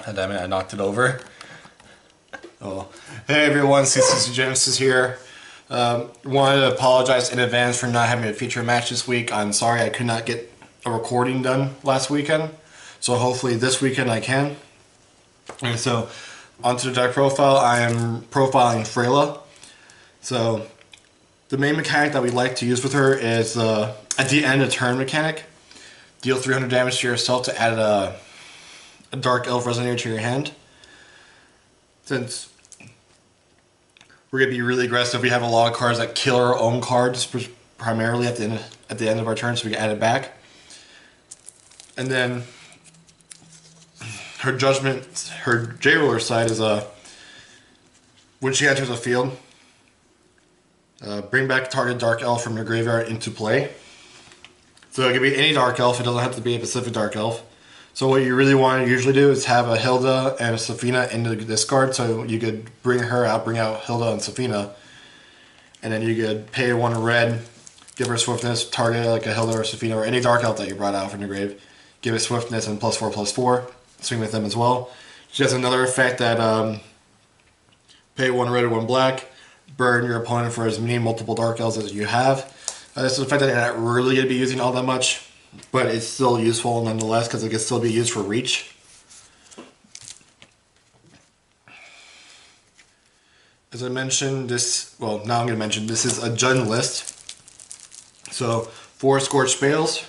God damn it, I knocked it over. Oh. Hey everyone, CCC Genesis here. Wanted to apologize in advance for not having a feature match this week. I'm sorry I could not get a recording done last weekend. So hopefully this weekend I can. And so, onto the deck profile, I am profiling Frayla. So, the main mechanic that we like to use with her is at the end of turn mechanic. Deal 300 damage to yourself to add a Dark Elf Resonator to your hand. Since we're going to be really aggressive, we have a lot of cards that kill our own cards primarily at the end of our turn, so we can add it back. And then her judgment, her J-Roller side is when she enters the field, bring back target Dark Elf from your graveyard into play. So it can be any Dark Elf, it doesn't have to be a specific Dark Elf. So what you really want to usually do is have a Hilda and a Safina in the discard, so you could bring her out, bring out Hilda and Safina, and then you could pay 1 red, give her swiftness, target like a Hilda or Safina or any Dark Elf that you brought out from your grave, give it swiftness and +4/+4, swing with them as well. She has another effect that pay 1 red or 1 black, burn your opponent for as many multiple Dark Elves as you have. This is an effect that you're not really going to be using all that much, but it's still useful nonetheless because it can still be used for reach. As I mentioned, now I'm going to mention this is a Jund list. So 4 Scorched Bales,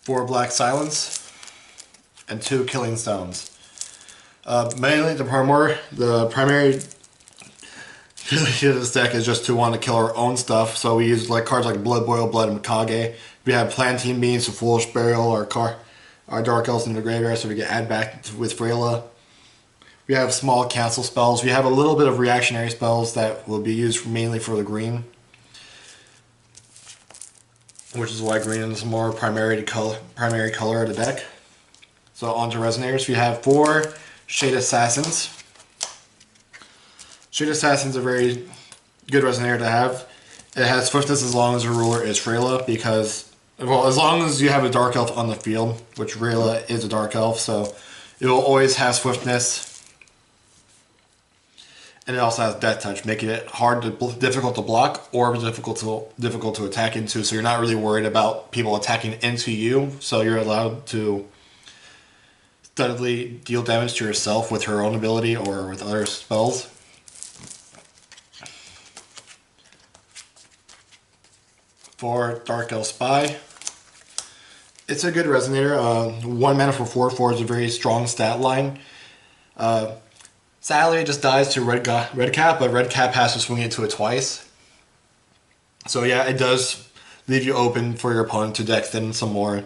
4 Black Silence, and 2 Killing Stones. Mainly the primary of this deck is just to want to kill our own stuff, so we use cards like Blood Boil, Blood and Kage. We have Planting Beans, a Foolish Burial, our Dark Elves in the graveyard, so we can add back with Frayla. We have small cancel spells. We have a little bit of reactionary spells that will be used mainly for the green, which is why green is more primary color of the deck. So on to Resonators, we have 4 Shade Assassins. Shade Assassin's a very good Resonator to have. It has swiftness as long as your ruler is Frayla, because, well, as long as you have a Dark Elf on the field, which Frayla is a Dark Elf, so it will always have swiftness. And it also has Death Touch, making it difficult to block or difficult to attack into, so you're not really worried about people attacking into you, so you're allowed to steadily deal damage to yourself with her own ability or with other spells. For Dark Elf Spy, it's a good Resonator. 1 mana for 4/4 is a very strong stat line. Sadly, it just dies to Red Cap, but Red Cap has to swing into it twice. So yeah, it does leave you open for your opponent to deck thin some more.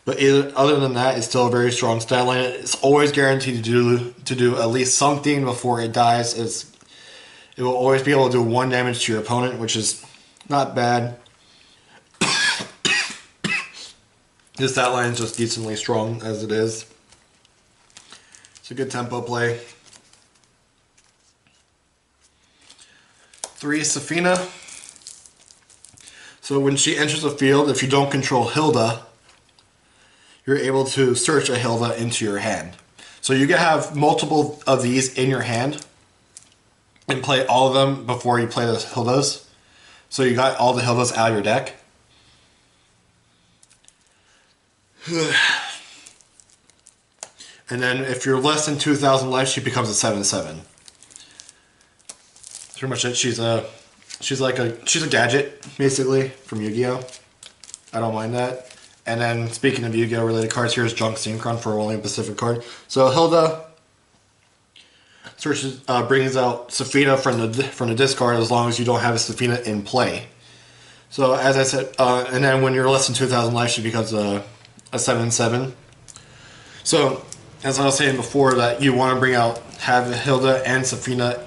But other than that, it's still a very strong stat line. It's always guaranteed to do at least something before it dies. It will always be able to do 1 damage to your opponent, which is not bad. This stat line is just decently strong as it is. It's a good tempo play. 3 Safina. So when she enters the field, if you don't control Hilda, you're able to search a Hilda into your hand. So you can have multiple of these in your hand and play all of them before you play the Hildas. So you got all the Hildas out of your deck. And then if you're less than 2,000 life, she becomes a 7/7. That's pretty much it. She's a gadget, basically, from Yu-Gi-Oh! I don't mind that. And then, speaking of Yu-Gi-Oh! Related cards, here's Junk Synchron for only a Pacific card. So Hilda brings out Safina from the discard as long as you don't have a Safina in play. So as I said, and then when you're less than 2,000 life, she becomes a 7/7. So, as I was saying before, that you want to have Hilda and Safina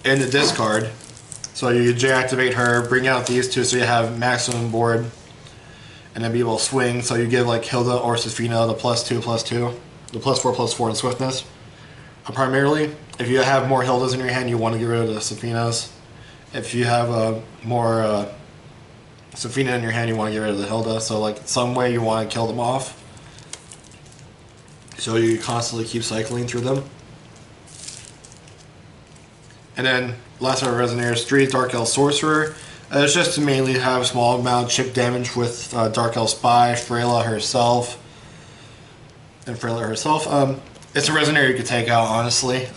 in the discard. So you deactivate her, bring out these 2 so you have maximum board, and then be able to swing. So you give like Hilda or Safina the +2/+2, the +4/+4 in swiftness. Primarily, if you have more Hildas in your hand, you want to get rid of the Safinas. If you have more Safina in your hand, you want to get rid of the Hilda. So like some way you want to kill them off. So you constantly keep cycling through them. And then last of our Resonators, 3 Dark Elf Sorcerer. It's just to mainly have a small amount of chip damage with Dark Elf Spy, Frayla herself. And Frayla herself. It's a Resonator you could take out, honestly.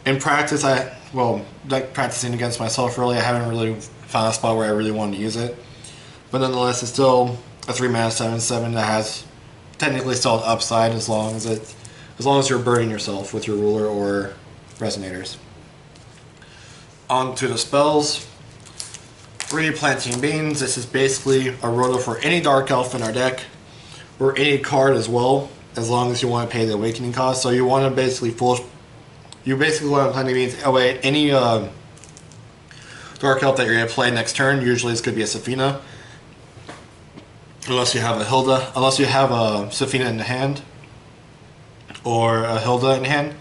In practice, like practicing against myself, really, I haven't really found a spot where I really wanted to use it. But nonetheless, it's still a 3-mana 7/7 that has technically still an upside as long as you're burning yourself with your ruler or Resonators. On to the spells. 3 Planting Beans. This is basically a roto for any Dark Elf in our deck, or any card as well, as long as you want to pay the Awakening cost. So you want to basically want to Planting Beans away any Dark Elf that you're going to play next turn. Usually it's going to be a Safina, unless you have a Hilda, unless you have a Safina in the hand, or a Hilda in hand.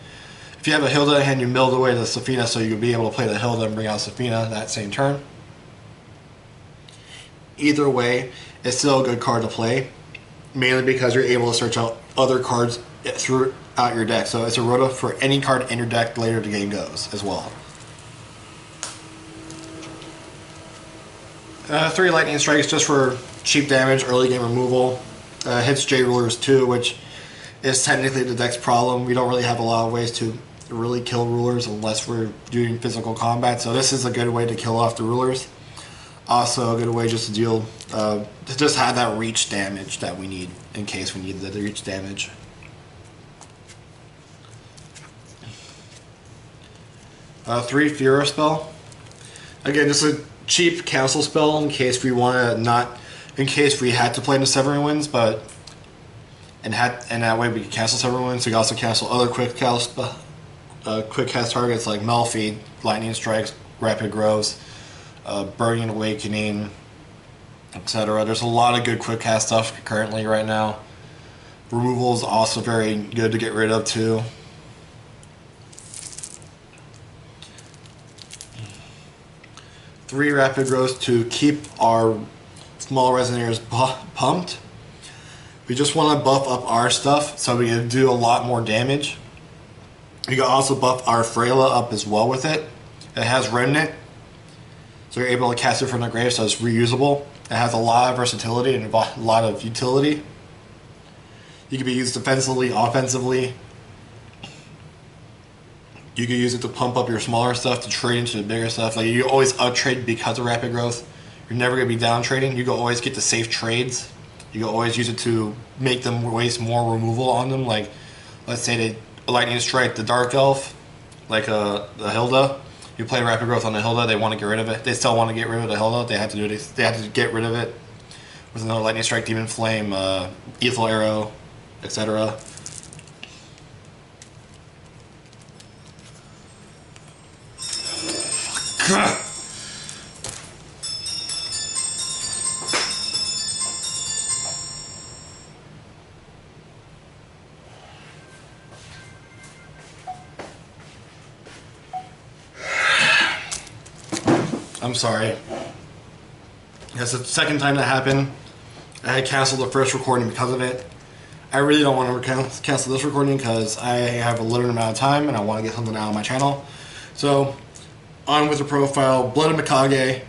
If you have a Hilda in hand, you milled away the Safina, so you'll be able to play the Hilda and bring out Safina that same turn. Either way, it's still a good card to play, mainly because you're able to search out other cards throughout your deck. So it's a roto for any card in your deck later the game goes as well. 3 Lightning Strikes just for cheap damage, early game removal. Hits J Rulers too, which is technically the deck's problem. We don't really have a lot of ways to really kill rulers unless we're doing physical combat. So this is a good way to kill off the rulers. Also a good way just to deal, to just have that reach damage that we need in case we need the reach damage. Three Fear Spell. Again, this is a cheap cancel spell in case we want to in case we had to play into Severing Winds, and that way we can cancel Severing Winds. We can also cancel other quick cast targets like Malfeed, Lightning Strikes, Rapid Growths, Burning Awakening, etc. There's a lot of good quick cast stuff currently right now. Removal is also very good to get rid of too. Three Rapid Growths to keep our small Resonators pumped. We just want to buff up our stuff so we can do a lot more damage. You can also buff our Frayla up as well with it. It has Remnant, so you're able to cast it from the grave, so it's reusable. It has a lot of versatility and a lot of utility. You can be used defensively, offensively. You can use it to pump up your smaller stuff to trade into the bigger stuff. Like, you always up trade because of Rapid Growth. You're never going to be down trading. You can always get the safe trades. You can always use it to make them waste more removal on them. Like, let's say they Lightning Strike the Dark Elf, like the Hilda. You play Rapid Growth on the Hilda, they want to get rid of it. They still want to get rid of the Hilda. They have to do it. They have to get rid of it with another Lightning Strike, Demon Flame, Lethal Arrow, etc. I'm sorry. That's the second time that happened. I had canceled the first recording because of it. I really don't want to cancel this recording because I have a limited amount of time and I want to get something out of my channel. So, on with the profile. Blood of Mikage.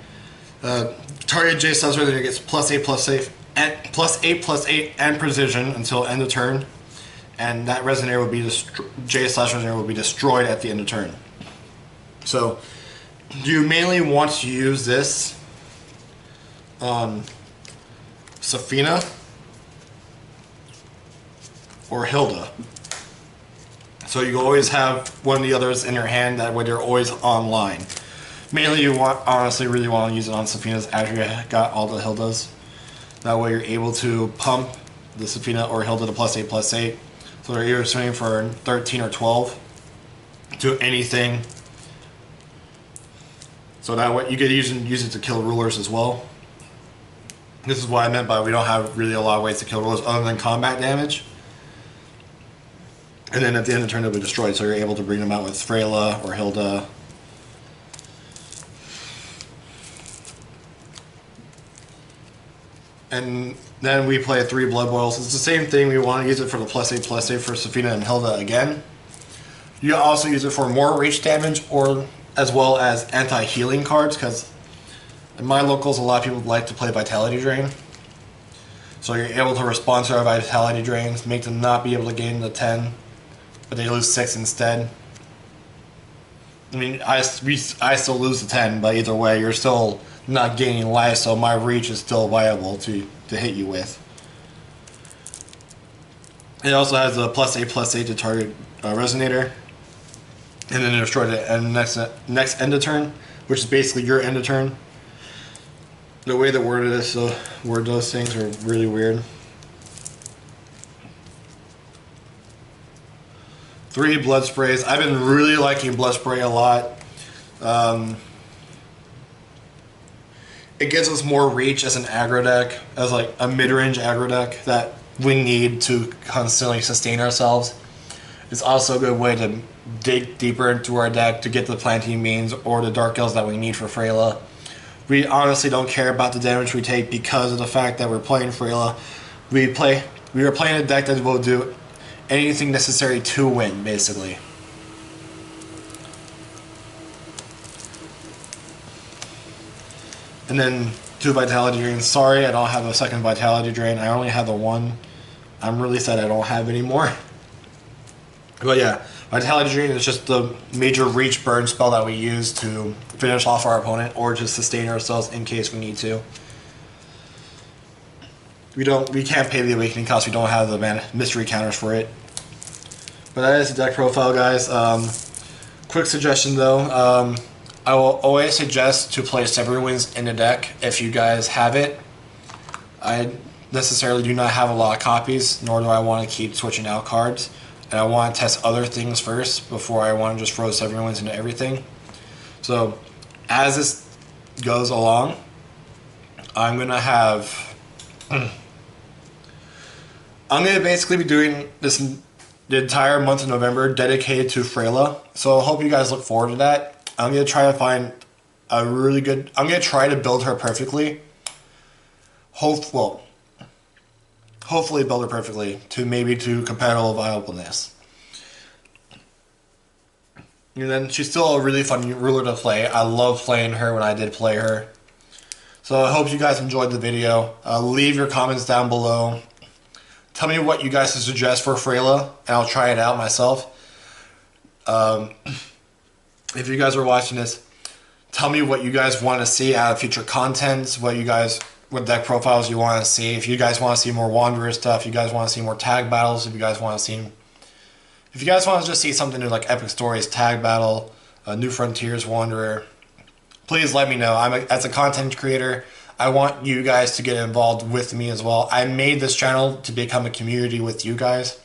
Target J Subs Resonator gets +8/+8 and precision until end of turn. And that Resonator would be J/Resonator will be destroyed at the end of turn. So, you mainly want to use this on Safina or Hilda. So you always have one of the others in your hand, that way they're always online. Mainly you honestly really want to use it on Safinas after you got all the Hildas. That way you're able to pump the Safina or Hilda to +8/+8. So they're either swinging for 13 or 12 to anything. So that way you could use it to kill rulers as well. This is what I meant by we don't have really a lot of ways to kill rulers other than combat damage. And then at the end of the turn they'll be destroyed, so you're able to bring them out with Frayla or Hilda. And then we play 3 Blood Boils. It's the same thing. We want to use it for the +8/+8 for Safina and Hilda again. You also use it for more reach damage, or as well as anti-healing cards, because in my locals a lot of people like to play Vitality Drain. So you're able to respond to our Vitality Drains, make them not be able to gain the 10, but they lose 6 instead. I mean, I still lose the 10, but either way, you're still not gaining life, so my reach is still viable to hit you with. It also has a +8/+8 to target Resonator, and then destroy the next end of turn, which is basically your end of turn. The way that worded is, so word those things are really weird. 3 Blood Sprays. I've been really liking Blood Spray a lot. It gives us more reach as an aggro deck, as like a mid-range aggro deck that we need to constantly sustain ourselves. It's also a good way to dig deeper into our deck to get the Planting Beans or the Dark Elves that we need for Frayla. We honestly don't care about the damage we take because of the fact that we're playing Frayla. We are playing a deck that will do anything necessary to win, basically. And then 2 Vitality Drains. Sorry, I don't have a second Vitality Drain. I only have the 1. I'm really sad I don't have any more. But yeah, Vitality Drain is just the major reach burn spell that we use to finish off our opponent or to sustain ourselves in case we need to. We can't pay the Awakening cost. We don't have the mystery counters for it. But that is the deck profile, guys. Quick suggestion though. I will always suggest to play Severed Winds in the deck if you guys have it. I necessarily do not have a lot of copies, nor do I want to keep switching out cards. And I want to test other things first before I want to just throw Severed Winds into everything. So as this goes along, I'm going to have... I'm going to basically be doing this the entire month of November dedicated to Frayla. So I hope you guys look forward to that. I'm going to try to find a really good... I'm going to try to build her perfectly. Hopefully build her perfectly to maybe to compatible viableness. And then she's still a really fun ruler to play. I love playing her when I did play her. So I hope you guys enjoyed the video. Leave your comments down below. Tell me what you guys suggest for Frayla, and I'll try it out myself. If you guys are watching this, tell me what you guys want to see out of future content, what deck profiles you want to see. If you guys want to see more Wanderer stuff, you guys want to see more tag battles, if you guys want to just see something new like Epic Stories, tag battle, New Frontiers, Wanderer, please let me know. As a content creator, I want you guys to get involved with me as well. I made this channel to become a community with you guys.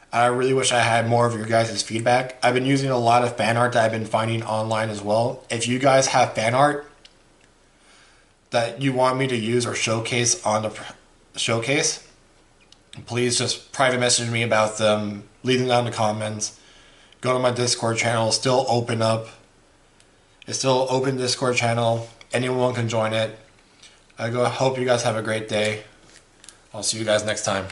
I really wish I had more of your guys' feedback. I've been using a lot of fan art that I've been finding online as well. If you guys have fan art that you want me to use or showcase on the showcase, please just private message me about them, leave them down in the comments. Go to my Discord channel, it's still open Discord channel, anyone can join it. I hope you guys have a great day. I'll see you guys next time.